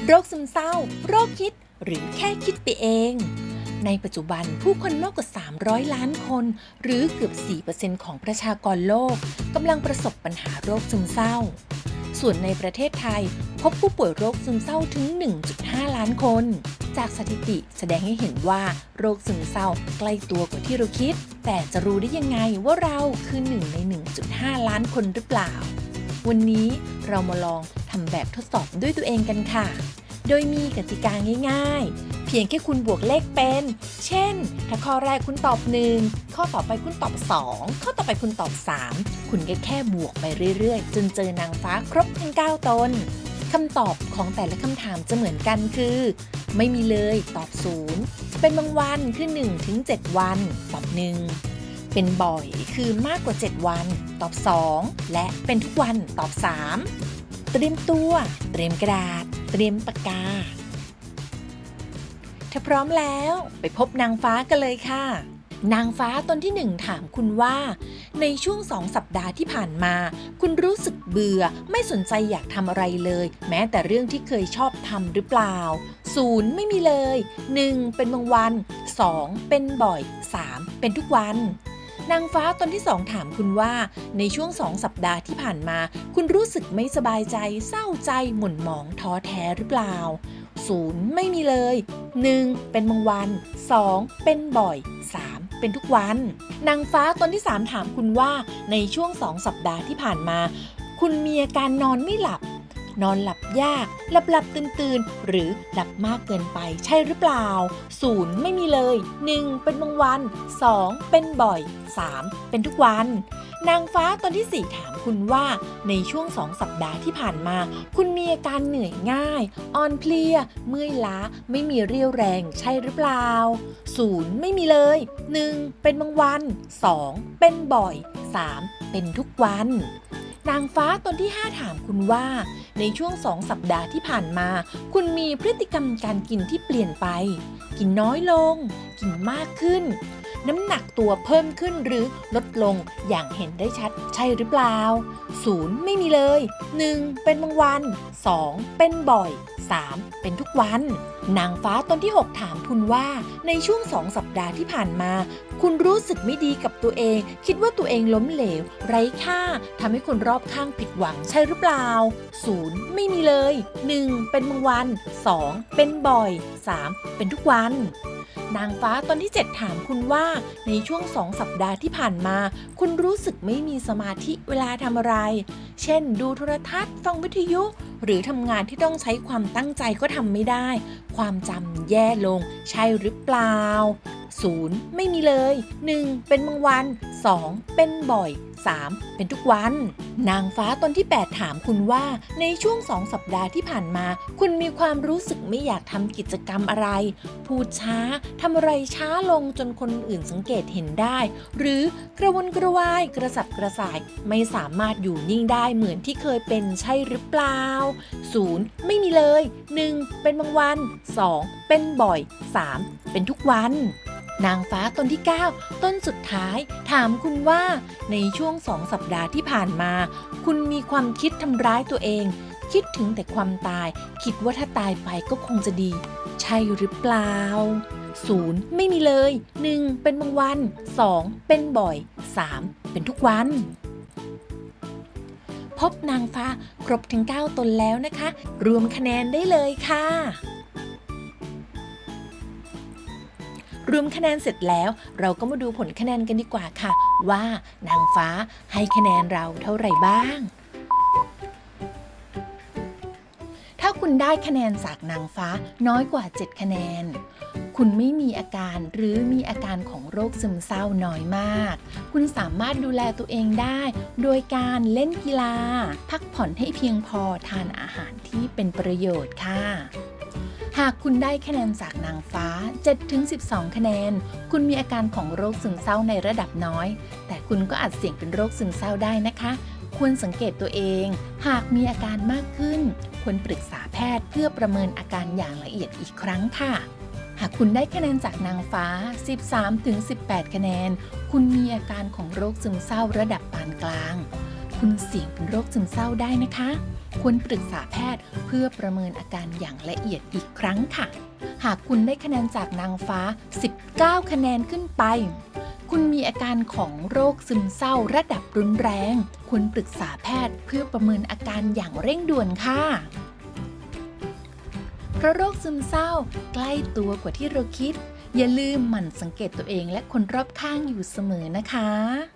โรคซึมเศร้าโรคคิดหรือแค่คิดไปเองในปัจจุบันผู้คนมากกว่า300 ล้านคนหรือเกือบ 4% ของประชากรโลกกำลังประสบปัญหาโรคซึมเศร้าส่วนในประเทศไทยพบผู้ป่วยโรคซึมเศร้าถึง 1.5 ล้านคนจากสถิติแสดงให้เห็นว่าโรคซึมเศร้าใกล้ตัวกว่าที่เราคิดแต่จะรู้ได้ยังไงว่าเราคือ1 ใน 1.5 ล้านคนหรือเปล่าวันนี้เรามาลองทำแบบทดสอบด้วยตัวเองกันค่ะโดยมีกติกาง่ายๆเพียงแค่คุณบวกเลขเป็นเช่นถ้าข้อแรกคุณตอบ1ข้อต่อไปคุณตอบ2ข้อต่อไปคุณตอบ3คุณก็แค่บวกไปเรื่อยๆจนเจอนางฟ้าครบทั้ง9ตนคำตอบของแต่ละคำถามจะเหมือนกันคือไม่มีเลยตอบ0เป็นบางวันคือ1 ถึง 7 วันตอบ1เป็นบ่อยคือมากกว่า7วันตอบ2และเป็นทุกวันตอบ3เตรียมตัวเตรียมกระดาษเตรียมปากกาถ้าพร้อมแล้วไปพบนางฟ้ากันเลยค่ะนางฟ้าตนที่1ถามคุณว่าในช่วง2 สัปดาห์ที่ผ่านมาคุณรู้สึกเบื่อไม่สนใจอยากทำอะไรเลยแม้แต่เรื่องที่เคยชอบทำหรือเปล่า0ไม่มีเลย1เป็นบางวัน2เป็นบ่อย3เป็นทุกวันนางฟ้าตนที่2ถามคุณว่าในช่วง2 สัปดาห์ที่ผ่านมาคุณรู้สึกไม่สบายใจเศร้าใจหม่นหมองท้อแท้หรือเปล่า0ไม่มีเลย1เป็นบางวัน2เป็นบ่อย3เป็นทุกวันนางฟ้าตนที่3ถามคุณว่าในช่วง2 สัปดาห์ที่ผ่านมาคุณมีอาการนอนไม่หลับนอนหลับยากหลับตื่นหรือหลับมากเกินไปใช่หรือเปล่า0ไม่มีเลย1เป็นบางวัน2เป็นบ่อย3เป็นทุกวันนางฟ้าตนที่4ถามคุณว่าในช่วง2 สัปดาห์ที่ผ่านมาคุณมีอาการเหนื่อยง่ายอ่อนเพลียเมื่อยล้าไม่มีเรี่ยวแรงใช่หรือเปล่า0ไม่มีเลย1เป็นบางวัน2เป็นบ่อย3เป็นทุกวันนางฟ้าตนที่5ถามคุณว่าในช่วง2 สัปดาห์ที่ผ่านมาคุณมีพฤติกรรมการกินที่เปลี่ยนไปกินน้อยลงกินมากขึ้นน้ำหนักตัวเพิ่มขึ้นหรือลดลงอย่างเห็นได้ชัดใช่หรือเปล่า0ไม่มีเลย1เป็นบางวัน2เป็นบ่อย3เป็นทุกวันนางฟ้าตนที่6ถามคุณว่าในช่วง2 สัปดาห์ที่ผ่านมาคุณรู้สึกไม่ดีกับตัวเองคิดว่าตัวเองล้มเหลวไร้ค่าทำให้คนรอบข้างผิดหวังใช่หรือเปล่า0ไม่มีเลย1เป็นบางวัน2เป็นบ่อย3เป็นทุกวันนางฟ้าตนที่7ถามคุณว่าในช่วง2 สัปดาห์ที่ผ่านมาคุณรู้สึกไม่มีสมาธิเวลาทำอะไรเช่นดูโทรทัศน์ฟังวิทยุหรือทำงานที่ต้องใช้ความตั้งใจก็ทำไม่ได้ความจำแย่ลงใช่หรือเปล่า0ไม่มีเลย1เป็นบางวัน2เป็นบ่อย3เป็นทุกวันนางฟ้าตนที่8ถามคุณว่าในช่วง2 สัปดาห์ที่ผ่านมาคุณมีความรู้สึกไม่อยากทำกิจกรรมอะไรพูดช้าทำอะไรช้าลงจนคนอื่นสังเกตเห็นได้หรือกระวนกระวายกระสับกระส่ายไม่สามารถอยู่นิ่งได้เหมือนที่เคยเป็นใช่หรือเปล่า0ไม่มีเลย1เป็นบางวัน2เป็นบ่อย3เป็นทุกวันนางฟ้าตนที่9ต้นสุดท้ายถามคุณว่าในช่วง2 สัปดาห์ที่ผ่านมาคุณมีความคิดทำร้ายตัวเองคิดถึงแต่ความตายคิดว่าถ้าตายไปก็คงจะดีใช่หรือเปล่า0ไม่มีเลย1เป็นบางวัน2เป็นบ่อย3เป็นทุกวันพบนางฟ้าครบทั้ง9 ตนแล้วนะคะรวมคะแนนได้เลยค่ะรวมคะแนนเสร็จแล้วเราก็มาดูผลคะแนนกันดีกว่าค่ะว่านางฟ้าให้คะแนนเราเท่าไหร่บ้างถ้าคุณได้คะแนนจากนางฟ้าน้อยกว่า7 คะแนนคุณไม่มีอาการหรือมีอาการของโรคซึมเศร้าน้อยมากคุณสามารถดูแลตัวเองได้โดยการเล่นกีฬาพักผ่อนให้เพียงพอทานอาหารที่เป็นประโยชน์ค่ะหากคุณได้คะแนนจากนางฟ้า 7-12 คะแนนคุณมีอาการของโรคซึมเศร้าในระดับน้อยแต่คุณก็อาจเสี่ยงเป็นโรคซึมเศร้าได้นะคะควรสังเกตตัวเองหากมีอาการมากขึ้นควรปรึกษาแพทย์เพื่อประเมินอาการอย่างละเอียดอีกครั้งค่ะหากคุณได้คะแนนจากนางฟ้า 13-18 คะแนนคุณมีอาการของโรคซึมเศร้าระดับปานกลางคุณเสี่ยงเป็นโรคซึมเศร้าได้นะคะ ควรปรึกษาแพทย์เพื่อประเมินอาการอย่างละเอียดอีกครั้งค่ะ หากคุณได้คะแนนจากนางฟ้า 19 คะแนนขึ้นไป คุณมีอาการของโรคซึมเศร้าระดับรุนแรงควรปรึกษาแพทย์เพื่อประเมินอาการอย่างเร่งด่วนค่ะ เพราะโรคซึมเศร้าใกล้ตัวกว่าที่เราคิด อย่าลืมหมั่นสังเกตตัวเองและคนรอบข้างอยู่เสมอนะคะ